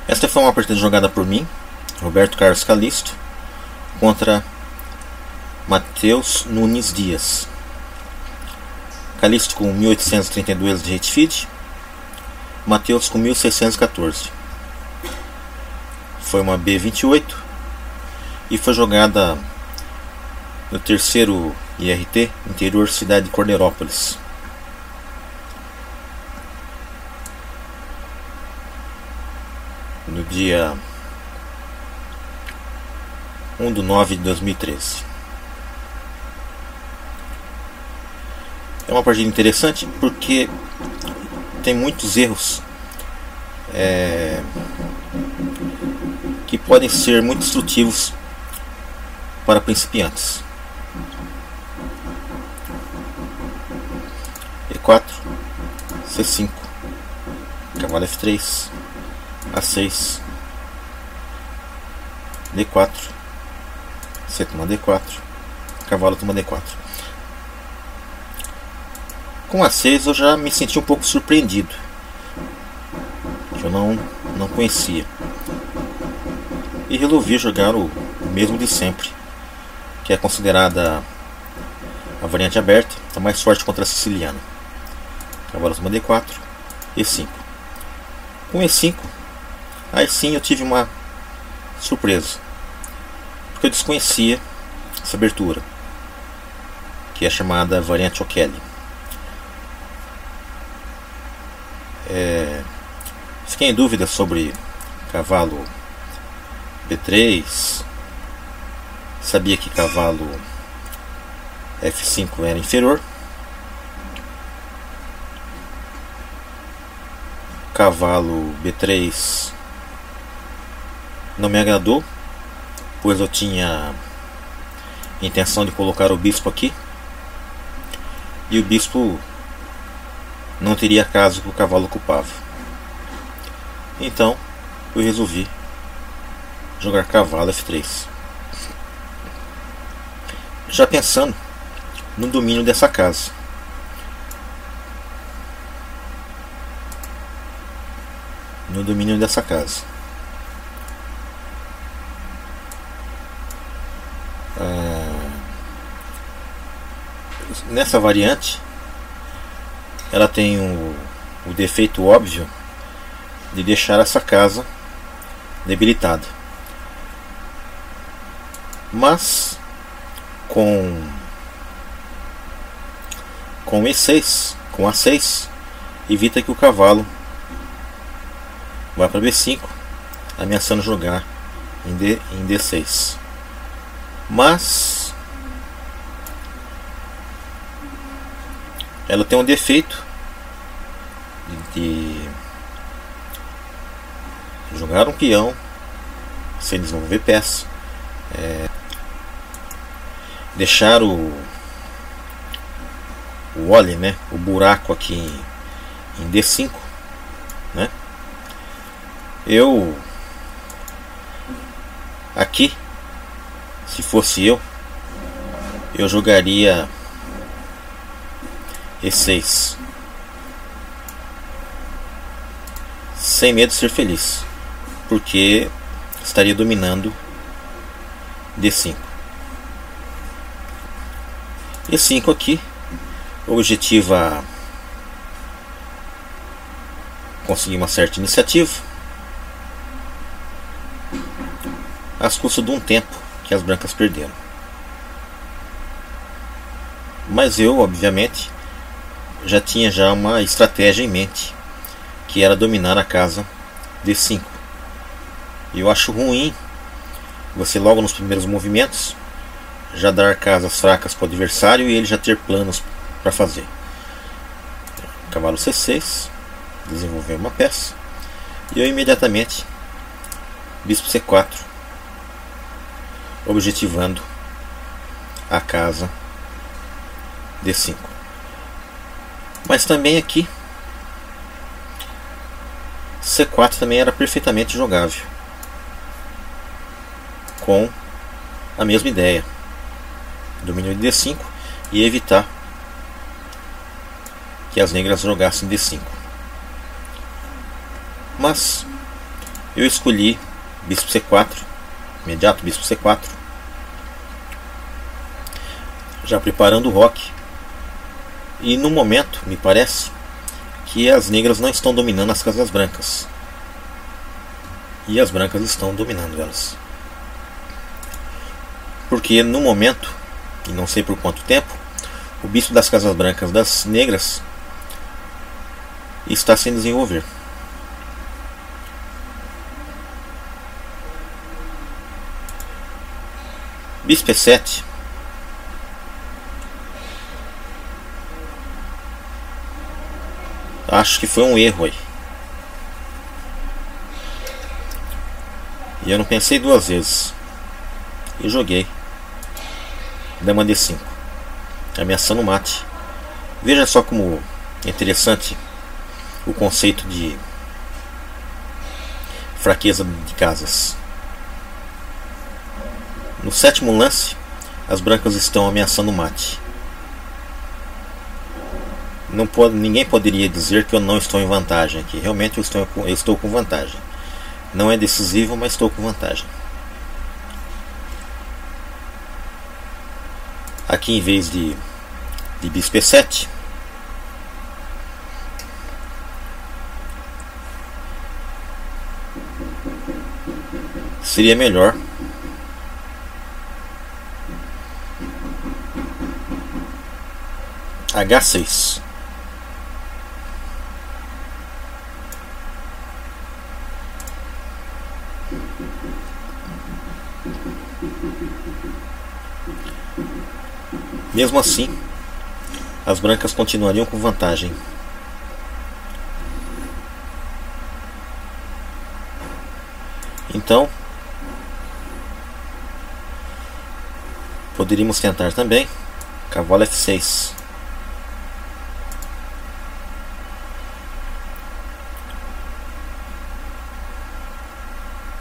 Esta foi uma partida jogada por mim, Roberto Carlos Calisto, contra Matheus Nunes Dias. Calisto com 1832 de rate feed, Matheus com 1614. Foi uma B28 e foi jogada no terceiro IRT, interior cidade de Cordeirópolis. No dia 1/9/2013. É uma partida interessante porque tem muitos erros que podem ser muito instrutivos para principiantes. E4, C5, cavalo F3, A6, D4, C toma D4, cavalo toma D4. Com A6 eu já me senti um pouco surpreendido, que eu não conhecia, e resolvi jogar o mesmo de sempre, que é considerada a variante aberta, a mais forte contra a siciliana. Cavalo toma D4, E5. Com E5, aí sim eu tive uma surpresa, porque eu desconhecia essa abertura, que é chamada variante O'Kelly. Fiquei em dúvida sobre cavalo B3, sabia que cavalo F5 era inferior, cavalo B3 não me agradou, pois eu tinha intenção de colocar o bispo aqui, e o bispo não teria a casa que o cavalo ocupava. Então eu resolvi jogar cavalo F3, já pensando no domínio dessa casa. Nessa variante ela tem o defeito óbvio de deixar essa casa debilitada, mas com E6, com A6, evita que o cavalo vá para B5, ameaçando jogar em D6. Mas ela tem um defeito de jogar um peão sem desenvolver peça, deixar o olhe, né, o buraco aqui em D5, né? Eu aqui, se fosse eu jogaria E6, sem medo de ser feliz, porque estaria dominando D5. E5 aqui objetiva conseguir uma certa iniciativa às custas de um tempo que as brancas perderam. Mas eu, obviamente, já tinha uma estratégia em mente, que era dominar a casa D5. E eu acho ruim você logo nos primeiros movimentos já dar casas fracas para o adversário e ele já ter planos para fazer. Cavalo C6, desenvolver uma peça, e eu imediatamente bispo C4, objetivando a casa D5. Mas também aqui C4 também era perfeitamente jogável, com a mesma ideia, domínio de D5 e evitar que as negras jogassem D5. Mas Eu escolhi bispo C4, imediato bispo C4, já preparando o roque. E no momento, me parece que as negras não estão dominando as casas brancas, e as brancas estão dominando elas. Porque no momento, e não sei por quanto tempo, o bispo das casas brancas das negras está sem desenvolver. Bispo E7. Acho que foi um erro aí. E eu não pensei duas vezes. E joguei dama D5, ameaçando o mate. Veja só como é interessante o conceito de fraqueza de casas. No sétimo lance, as brancas estão ameaçando o mate. Ninguém poderia dizer que eu não estou em vantagem aqui. Realmente eu estou com vantagem. Não é decisivo, mas estou com vantagem. Aqui, em vez de bispo E7, seria melhor H6. Mesmo assim, as brancas continuariam com vantagem. Então, poderíamos tentar também cavalo F6.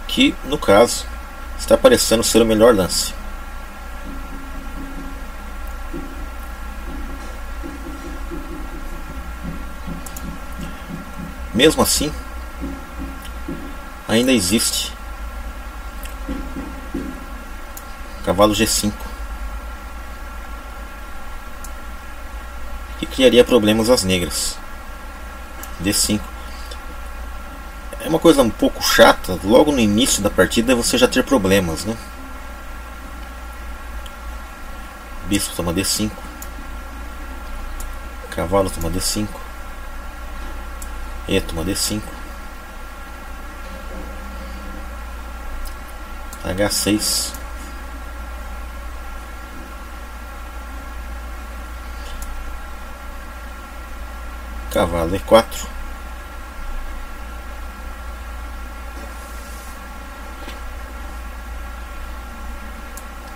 Que, no caso, está parecendo ser o melhor lance. Mesmo assim, ainda existe cavalo G5, que criaria problemas às negras. D5 é uma coisa um pouco chata. Logo no início da partida você já ter problemas, né? Bispo toma D5, cavalo toma D5, E toma D5, H6, cavalo E4,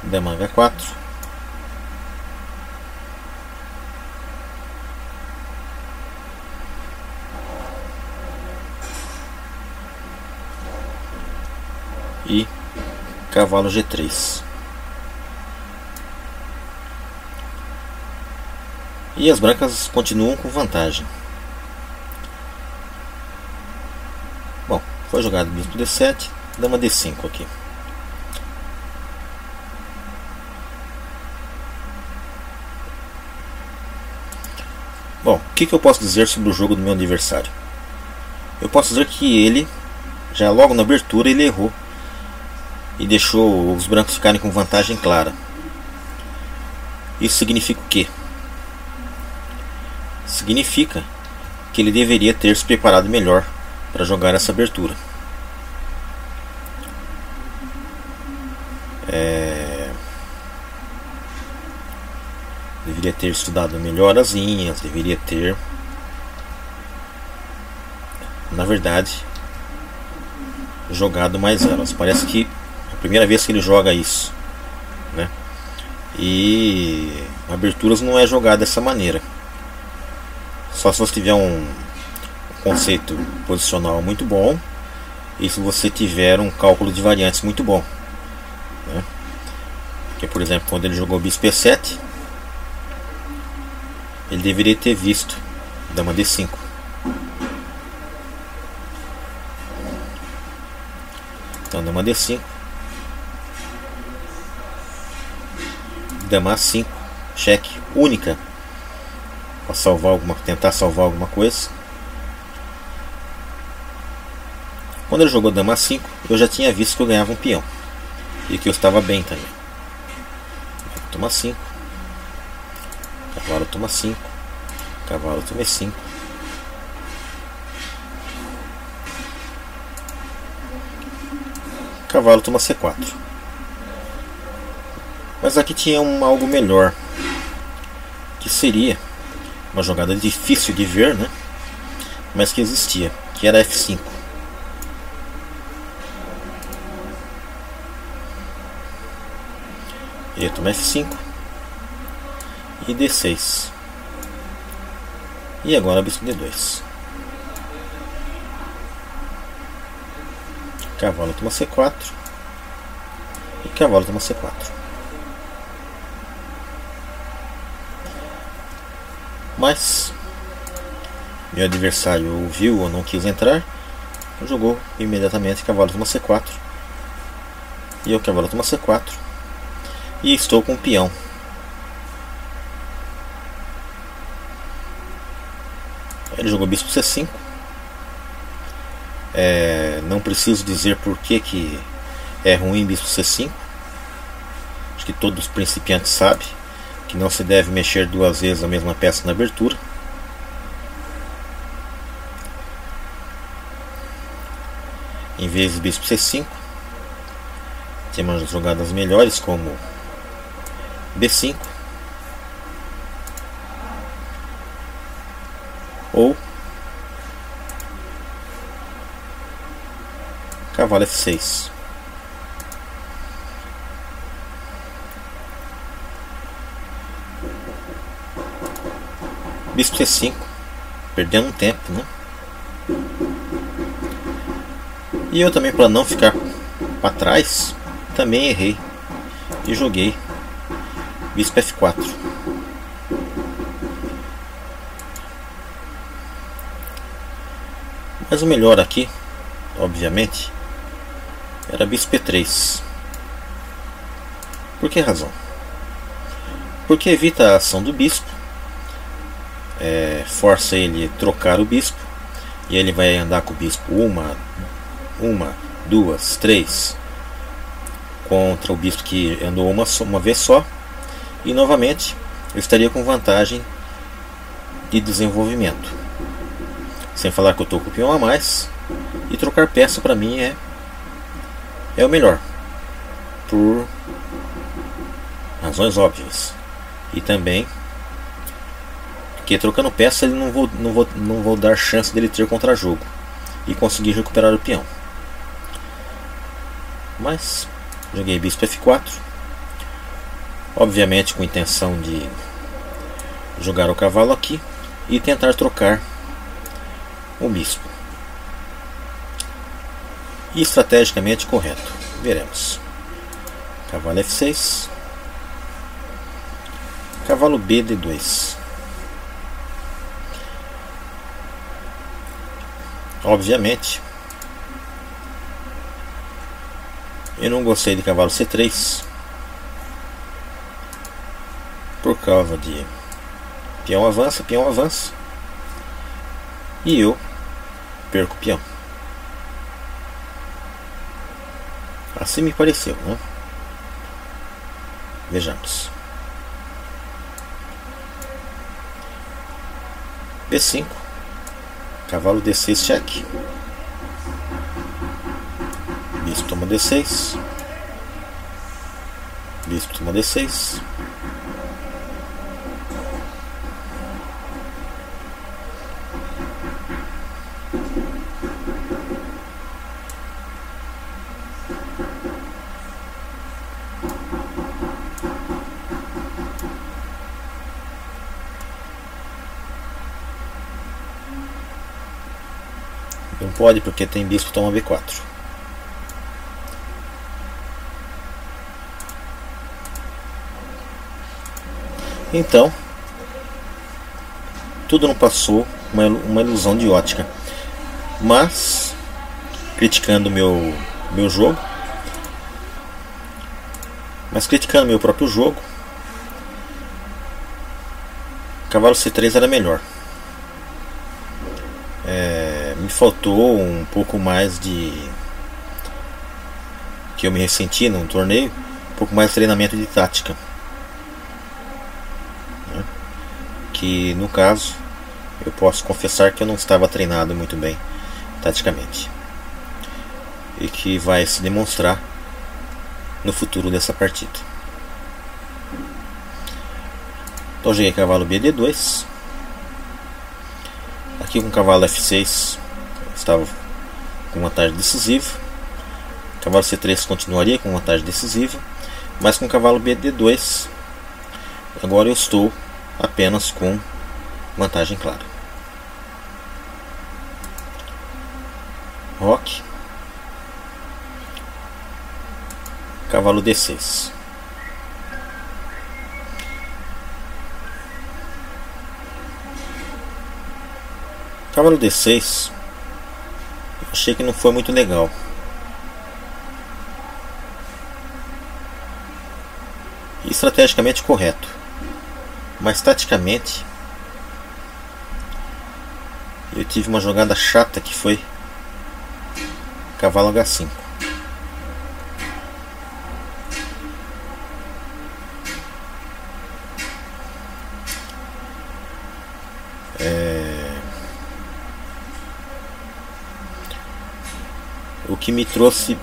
dama H4, e cavalo G3. E as brancas continuam com vantagem. Bom, foi jogado bispo D7, dama D5 aqui. Bom, o que eu posso dizer sobre o jogo do meu adversário? Eu posso dizer que ele, já logo na abertura, ele errou e deixou os brancos ficarem com vantagem clara. Isso significa o quê? Significa que ele deveria ter se preparado melhor para jogar essa abertura. Deveria ter estudado melhor as linhas, deveria ter, na verdade, jogado mais elas. Parece que é a primeira vez que ele joga isso, né? E aberturas não é jogado dessa maneira. Só se você tiver um conceito posicional muito bom e se você tiver um cálculo de variantes muito bom, né? Porque, por exemplo, quando ele jogou bispo E7, ele deveria ter visto dama D5. Então dama D5, dama A5, cheque, única para salvar tentar salvar alguma coisa. Quando ele jogou dama A5, eu já tinha visto que eu ganhava um peão e que eu estava bem também. Toma 5, cavalo toma 5, cavalo toma E5, cavalo toma C4. Mas aqui tinha algo melhor, que seria uma jogada difícil de ver, né? Mas que existia, que era F5. Ele toma F5 e D6. E agora bispo D2. Cavalo toma C4 e cavalo toma C4. Mas meu adversário viu ou não quis entrar, jogou imediatamente cavalo toma C4 e o cavalo toma C4. E estou com um peão. Ele jogou bispo C5. Não preciso dizer por que é ruim bispo C5. Acho que todos os principiantes sabem que não se deve mexer duas vezes a mesma peça na abertura. Em vez de bispo C5, temos jogadas melhores como B5 ou cavalo F6. Bispo C5, perdendo um tempo, né? E eu também, para não ficar para trás, também errei e joguei bispo F4. Mas o melhor aqui, obviamente, era bispo E3. Por que razão? Porque evita a ação do bispo, força ele a trocar o bispo, e ele vai andar com o bispo uma, duas, três contra o bispo que andou uma vez só. E novamente eu estaria com vantagem de desenvolvimento. Sem falar que eu estou com o peão a mais. E trocar peça para mim é o melhor, por razões óbvias. E também porque trocando peça ele não vou dar chance dele ter contra-jogo e conseguir recuperar o peão. Mas joguei bispo F4, obviamente com a intenção de jogar o cavalo aqui e tentar trocar o bispo. E estrategicamente correto. Veremos. Cavalo F6, cavalo B D2. Obviamente eu não gostei de cavalo C3 por causa de peão avança e eu perco o peão. Assim me pareceu, né? Vejamos. B5, cavalo D6 cheque, bispo toma D6, bispo toma D6, não pode porque tem bispo toma B4. Então tudo não passou, uma ilusão de ótica. Mas criticando meu meu jogo, mas criticando meu próprio jogo, cavalo C3 era melhor. Me faltou um pouco mais de, que eu me ressenti no torneio, um pouco mais de treinamento de tática, né? Que no caso eu posso confessar que eu não estava treinado muito bem taticamente, e que vai se demonstrar no futuro dessa partida. Então joguei cavalo BD2. Aqui com cavalo F6 estava com vantagem decisiva. Cavalo C3 continuaria com vantagem decisiva, mas com cavalo BD2 agora eu estou apenas com vantagem clara. Roque, cavalo D6. Cavalo D6, eu achei que não foi muito legal. E estrategicamente correto, mas taticamente eu tive uma jogada chata que foi cavalo H5. O que me trouxe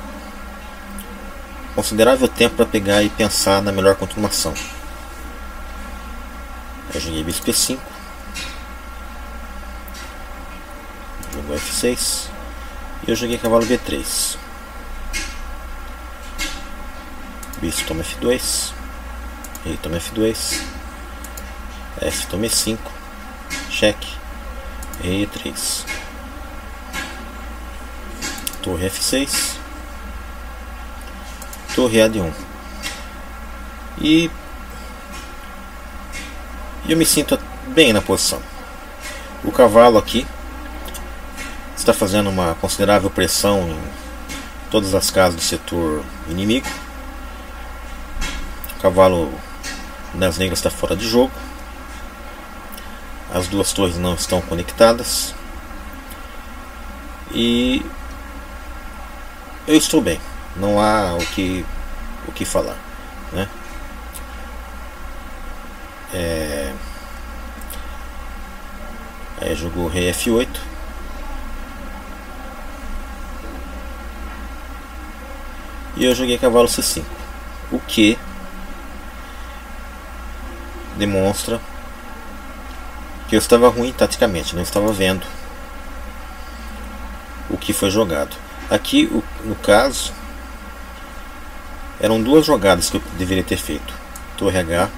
considerável tempo para pegar e pensar na melhor continuação. Eu joguei bispo E5, jogo F6 e eu joguei cavalo B3. Bispo toma F2, rei toma F2, F toma E5, cheque, rei E3, torre F6, torre A de 1. E eu me sinto bem na posição. O cavalo aqui está fazendo uma considerável pressão em todas as casas do setor inimigo. O cavalo das negras está fora de jogo. As duas torres não estão conectadas. E eu estou bem. Não há o que falar, né? Aí jogou rei F8. E eu joguei cavalo C5. O que demonstra que eu estava ruim taticamente, não estava vendo o que foi jogado. Aqui, no caso, eram duas jogadas que eu deveria ter feito. Torre H,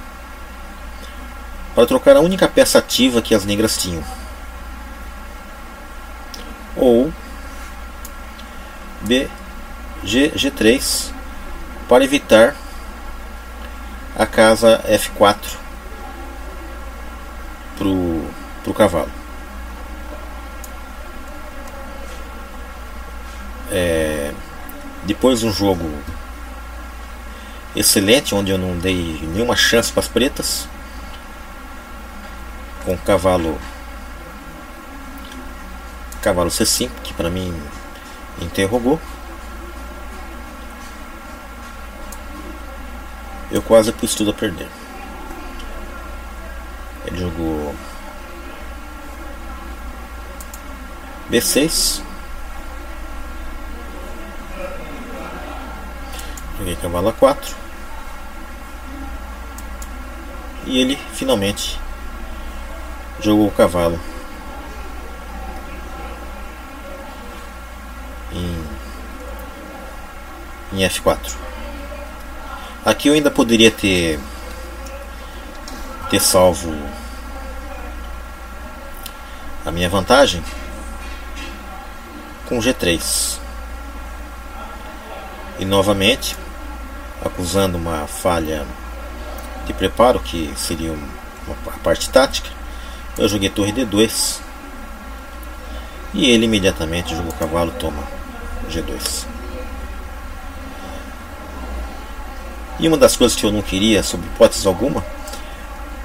para trocar a única peça ativa que as negras tinham, ou G3, para evitar a casa F4 pro cavalo. Depois de um jogo excelente, onde eu não dei nenhuma chance para as pretas, com o cavalo C5, que para mim interrogou, eu quase pus tudo a perder. Ele jogou B6, joguei cavalo A4 e ele finalmente jogou o cavalo em F4. Aqui eu ainda poderia ter salvo a minha vantagem com G3 e novamente, acusando uma falha de preparo, que seria uma parte tática, eu joguei torre D2 e ele imediatamente jogou cavalo toma G2. E uma das coisas que eu não queria, sob hipótese alguma,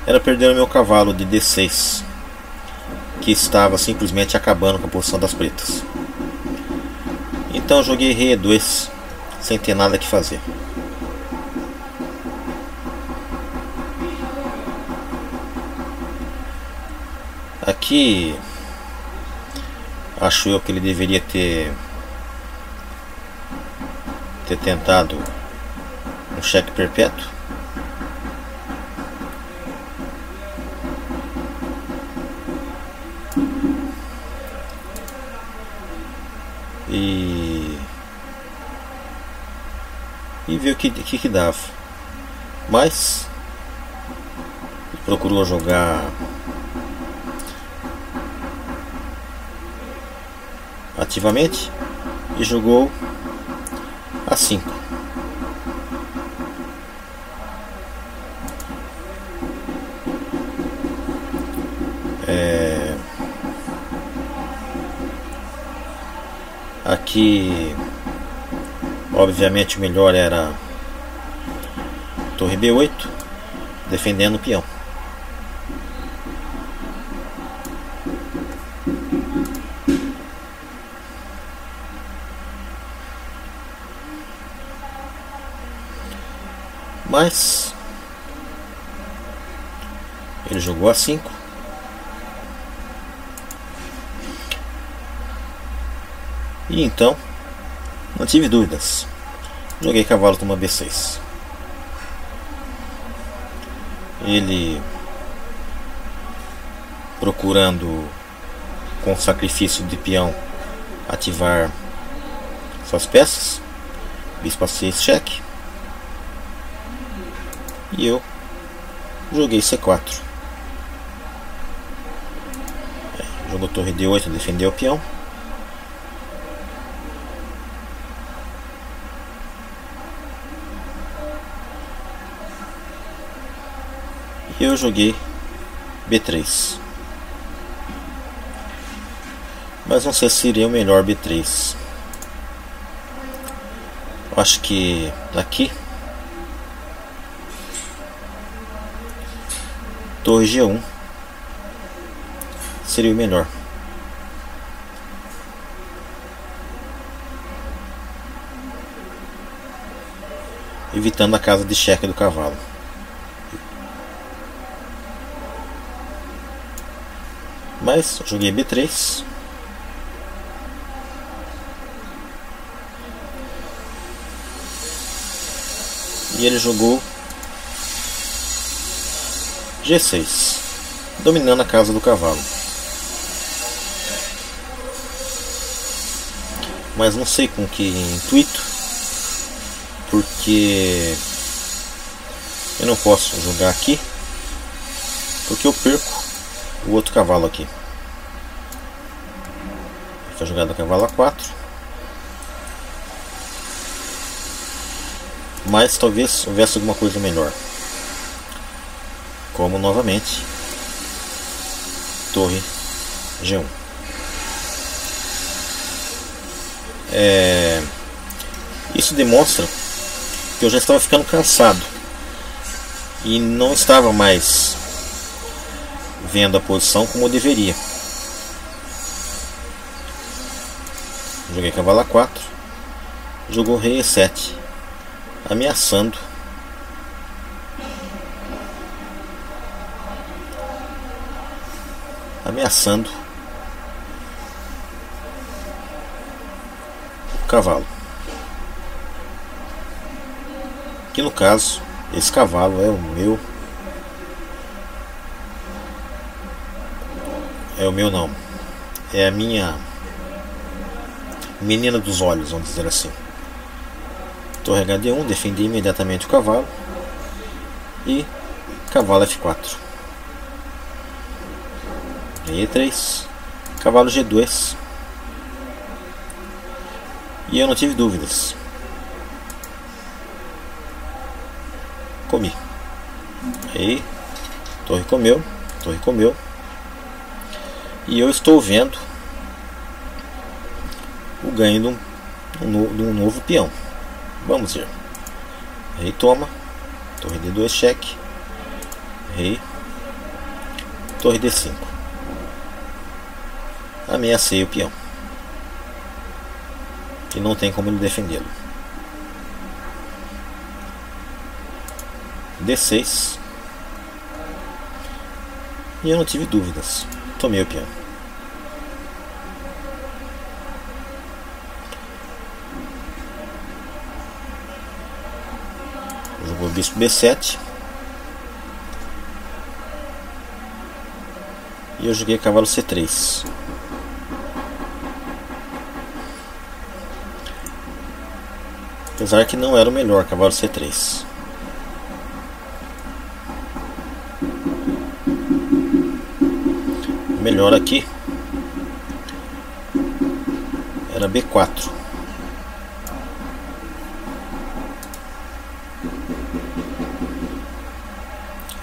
era perder o meu cavalo de D6, que estava simplesmente acabando com a posição das pretas. Então eu joguei rei E2 sem ter nada que fazer. Aqui acho eu que ele deveria ter tentado um cheque perpétuo. E ver o que dava. Mas ele procurou jogar ativamente e jogou a 5. Aqui obviamente o melhor era torre B8, defendendo o peão. Mas ele jogou a 5. E então não tive dúvidas. Joguei cavalo toma B6. Ele procurando com sacrifício de peão ativar suas peças. Bispo A6 cheque. E eu joguei C4. Jogou torre D8, defendeu o peão. E eu joguei B3. Mas não sei se seria o melhor B3. Eu acho que aqui torre G1 seria o melhor. Evitando a casa de cheque do cavalo. Mas joguei B3. E ele jogou G6, dominando a casa do cavalo. Mas não sei com que intuito, porque eu não posso jogar aqui, porque eu perco o outro cavalo aqui. Foi jogado a cavalo A4. Mas talvez houvesse alguma coisa melhor, como novamente torre G1. Isso demonstra que eu já estava ficando cansado e não estava mais vendo a posição como eu deveria. Joguei cavalo A4, jogou rei E7, ameaçando o cavalo, que no caso esse cavalo é o meu não, é a minha menina dos olhos, vamos dizer assim. Torre HD1, defendi imediatamente o cavalo e cavalo F4. E3, cavalo G2. E eu não tive dúvidas. Comi. Aí, torre comeu. E eu estou vendo o ganho de um novo peão. Vamos ver. Rei toma. Torre D2, cheque. Rei. Torre D5. Ameacei o peão. E não tem como ele defendê-lo. D6. E eu não tive dúvidas. Tomei o peão. Jogou bispo B7. E eu joguei cavalo C3. Apesar que não era o melhor cavalo C3. O melhor aqui era B4.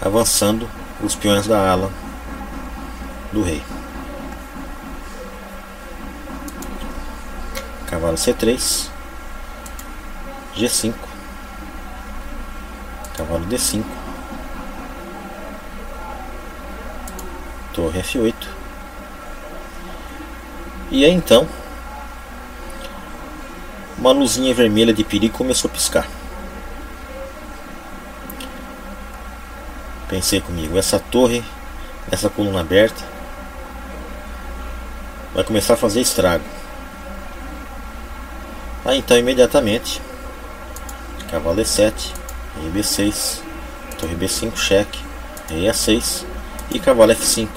Avançando os peões da ala do rei. Cavalo C3. G5. Cavalo D5. Torre F8. E aí então uma luzinha vermelha de perigo começou a piscar. Pensei comigo, essa torre, essa coluna aberta vai começar a fazer estrago. Aí então imediatamente cavalo E7, rei B6, torre B5, cheque, rei A6 e cavalo F5.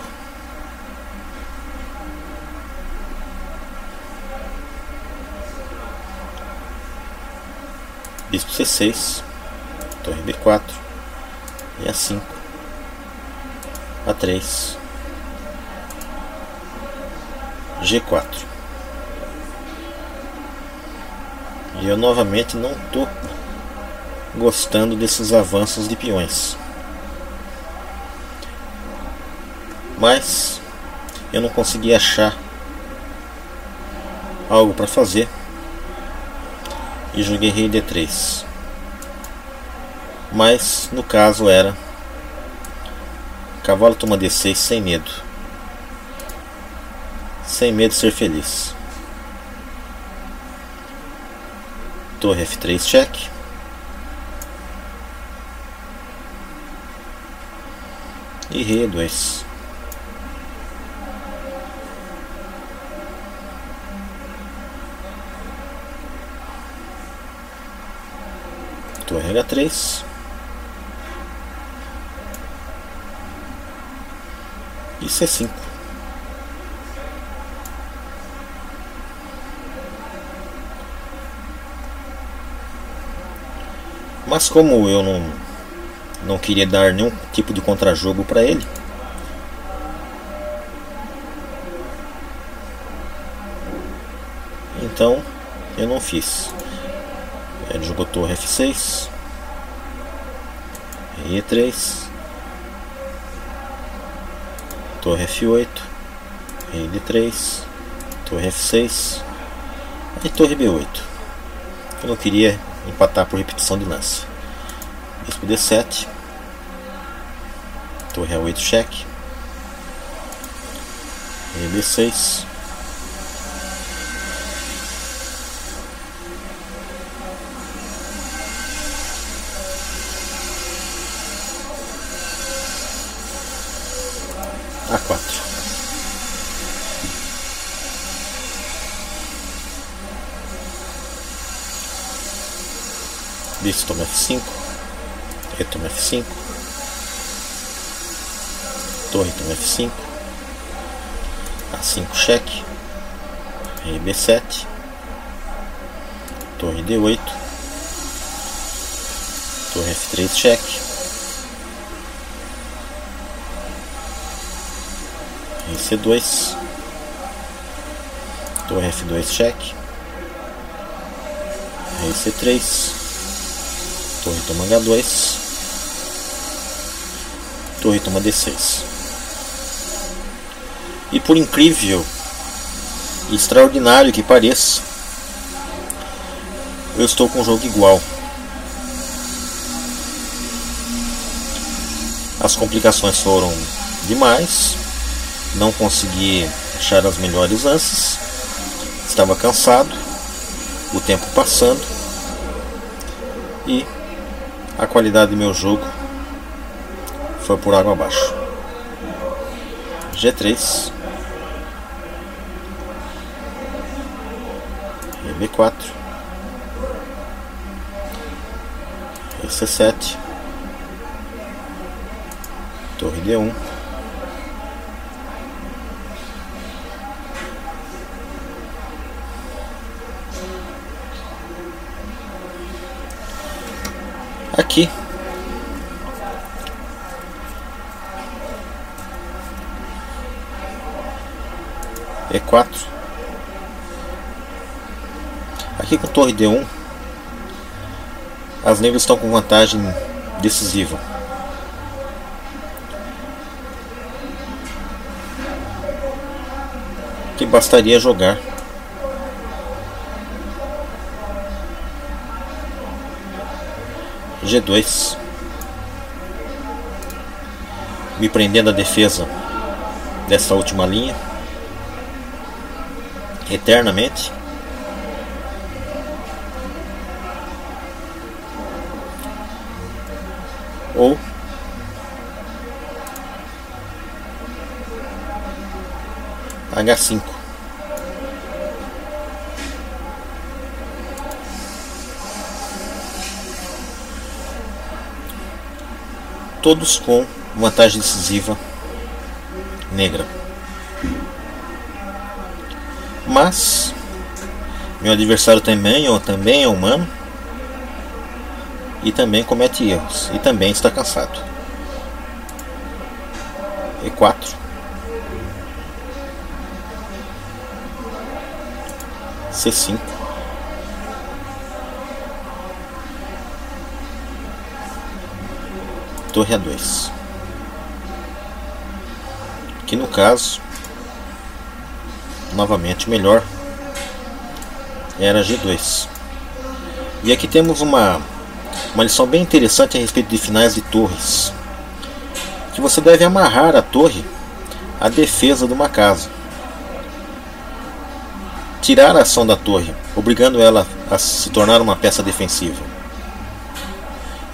Bispo C6, torre B4, e A5, A3, G4. E eu novamente não estou gostando desses avanços de peões. Mas eu não consegui achar algo para fazer. E joguei rei D3. Mas no caso era cavalo toma D6 sem medo. Sem medo de ser feliz. Torre F3, cheque. E rei E2. Torre H3. E C5. Mas como eu não queria dar nenhum tipo de contrajogo para ele, então eu não fiz. Ele jogou torre F6, rei E3, torre F8, rei D3, torre F6 e torre B8. Eu não queria empatar por repetição de lance. Bispo D7, torre A8, cheque, rei B6, A4. Bispo toma F5, rei toma F5, torre toma F5, A5, cheque, rei B7, torre D8, torre F3, cheque, rei C2, torre F2, cheque, rei C3, torre toma H2, torre toma D6. E por incrível e extraordinário que pareça, eu estou com um jogo igual. As complicações foram demais. Não consegui achar as melhores lances. Estava cansado. O tempo passando. E a qualidade do meu jogo foi por água abaixo. G3, B4, C7, torre D1, aqui E4, aqui com torre D1, as negras estão com vantagem decisiva. Que bastaria jogar G2, me prendendo a defesa dessa última linha eternamente. Ou H5. Todos com vantagem decisiva negra. Mas meu adversário também é humano e também comete erros e também está cansado. E4, C5, torre A2, que no caso novamente melhor era G2. E aqui temos uma lição bem interessante a respeito de finais de torres, que você deve amarrar a torre à defesa de uma casa, tirar a ação da torre, obrigando ela a se tornar uma peça defensiva.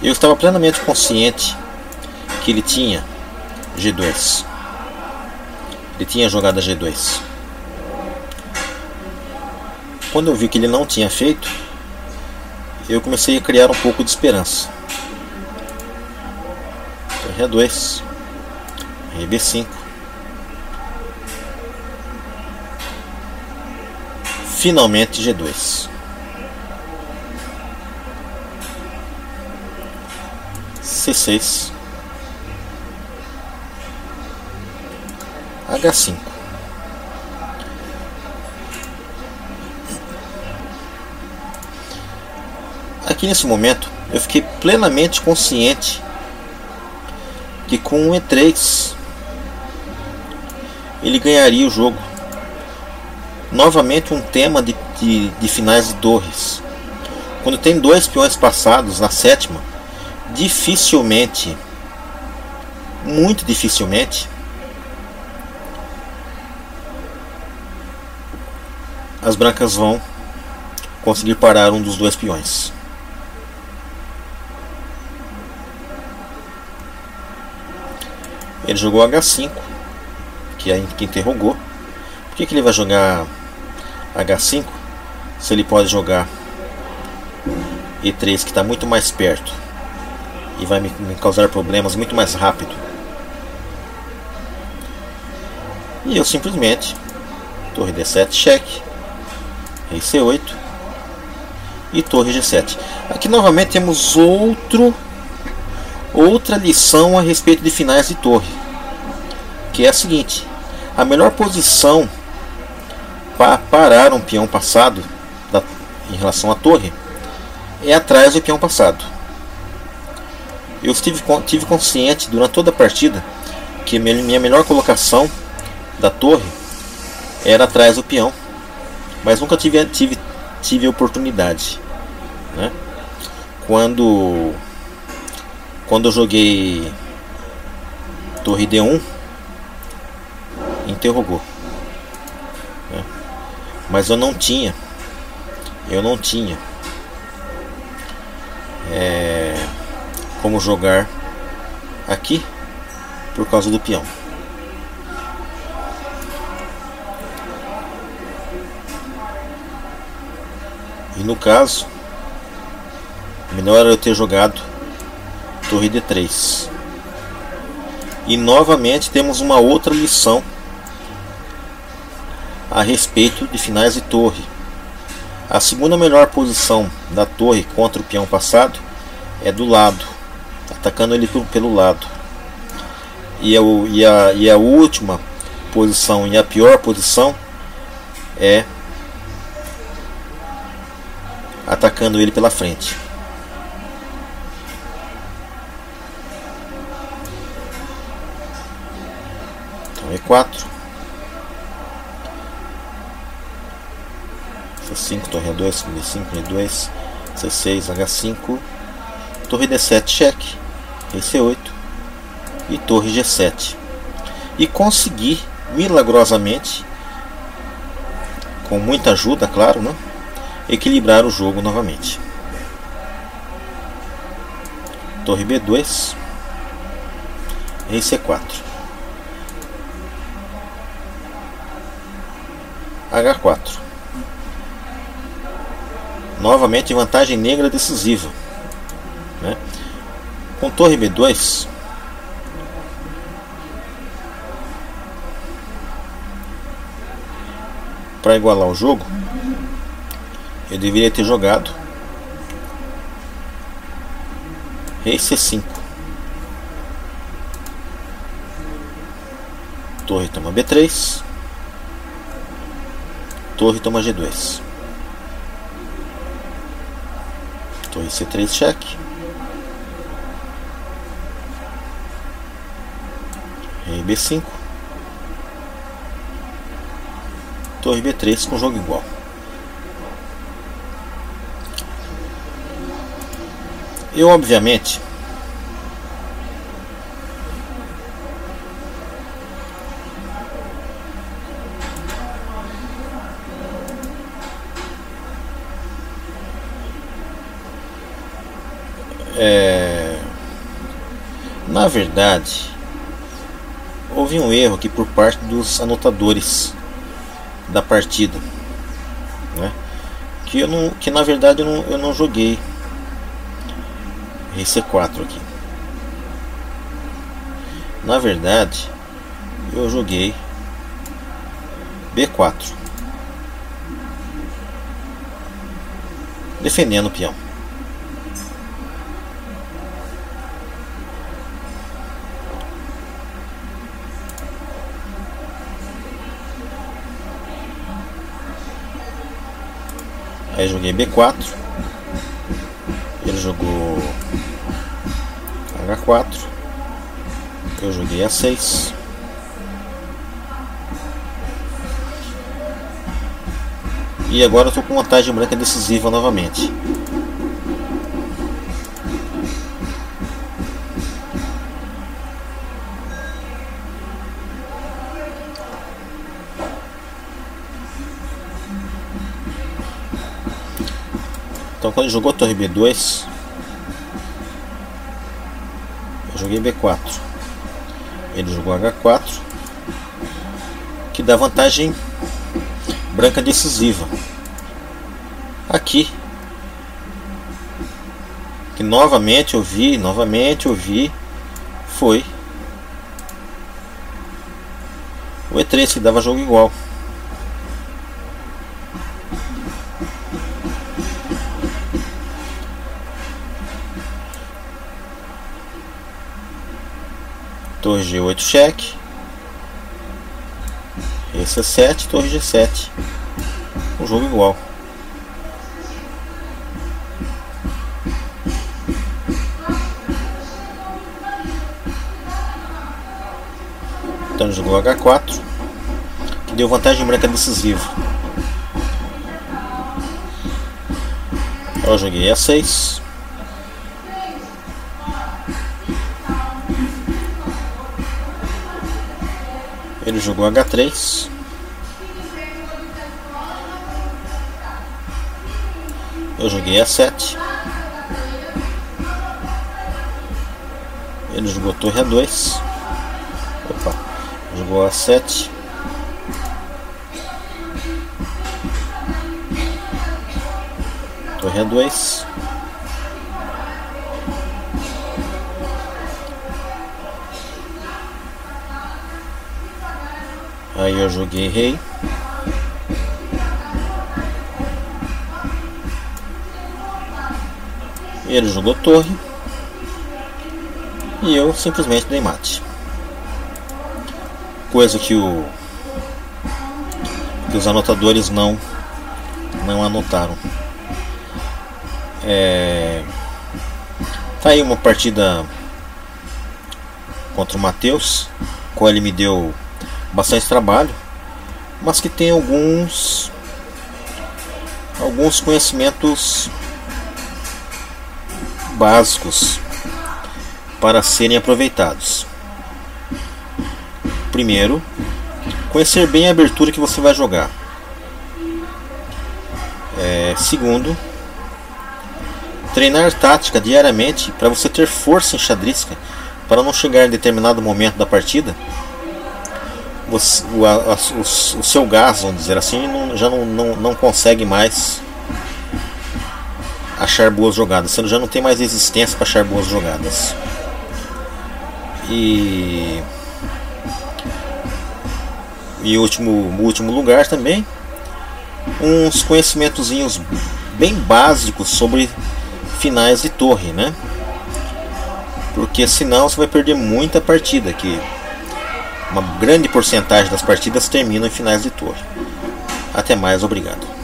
Eu estava plenamente consciente que ele tinha G2, ele tinha jogado a G2. Quando eu vi que ele não tinha feito, eu comecei a criar um pouco de esperança. Torre A2, B5, finalmente G2, C6, H5. Aqui nesse momento eu fiquei plenamente consciente que com um E3 ele ganharia o jogo. Novamente um tema de finais de torres. Quando tem dois peões passados na sétima, dificilmente, muito dificilmente, as brancas vão conseguir parar um dos dois peões. Ele jogou H5, que interrogou. Por que ele vai jogar H5 se ele pode jogar E3, que está muito mais perto e vai me causar problemas muito mais rápido? E eu simplesmente torre D7 cheque, rei C8 e torre G7. Aqui novamente temos outra lição a respeito de finais de torre, que é a seguinte: a melhor posição para parar um peão passado em relação à torre é atrás do peão passado. Eu tive consciente durante toda a partida que minha melhor colocação da torre era atrás do peão, mas nunca tive oportunidade, né? Quando eu joguei Torre D1 interrogou, né? Mas eu não tinha como jogar aqui por causa do peão. E no caso, melhor era eu ter jogado torre D3. E novamente temos uma outra lição a respeito de finais de torre. A segunda melhor posição da torre contra o peão passado é do lado, atacando ele pelo lado. E a última posição e a pior posição é atacando ele pela frente. Então E4, C5, torre A2, D5, D2, C6, H5, torre D7, cheque, Rei C8 e torre G7. E consegui milagrosamente, com muita ajuda, claro, né, equilibrar o jogo novamente. Torre B2, Rei C4, H4. Novamente vantagem negra decisiva, né? Com torre B2, para igualar o jogo, eu deveria ter jogado Rei C5, torre toma B3, torre toma G2, torre C3, cheque, Rei B5, torre B3 com jogo igual. Eu obviamente na verdade houve um erro aqui por parte dos anotadores da partida, né? Que na verdade eu não joguei Rei C4 aqui. Na verdade eu joguei B4, defendendo o peão. Aí joguei B4, ele jogou H4, eu joguei A6, e agora eu estou com vantagem branca decisiva novamente. Então quando ele jogou torre B2, eu joguei B4, ele jogou H4, que dá vantagem branca decisiva. Aqui, que novamente eu vi, foi o E3 que dava jogo igual. Torre G8, cheque, Rei C7, torre G7, um jogo igual. Então ele jogou H4, que deu vantagem branca decisiva. Eu joguei A6, Ele jogou H3. Eu joguei A7. Ele jogou torre A2. Opa, jogou A7. Torre A2. Aí eu joguei rei. Ele jogou torre. E eu simplesmente dei mate. Coisa que os anotadores não anotaram. Tá aí uma partida contra o Matheus, qual ele me deu bastante trabalho, mas que tem alguns conhecimentos básicos para serem aproveitados. Primeiro, conhecer bem a abertura que você vai jogar. Segundo, treinar tática diariamente para você ter força enxadrística, para não chegar em determinado momento da partida o seu gás, vamos dizer assim, já não consegue mais achar boas jogadas. Você já não tem mais resistência para achar boas jogadas. E último lugar também, uns conhecimentozinhos bem básicos sobre finais de torre, né? Porque senão você vai perder muita partida, que uma grande porcentagem das partidas terminam em finais de torre. Até mais, obrigado.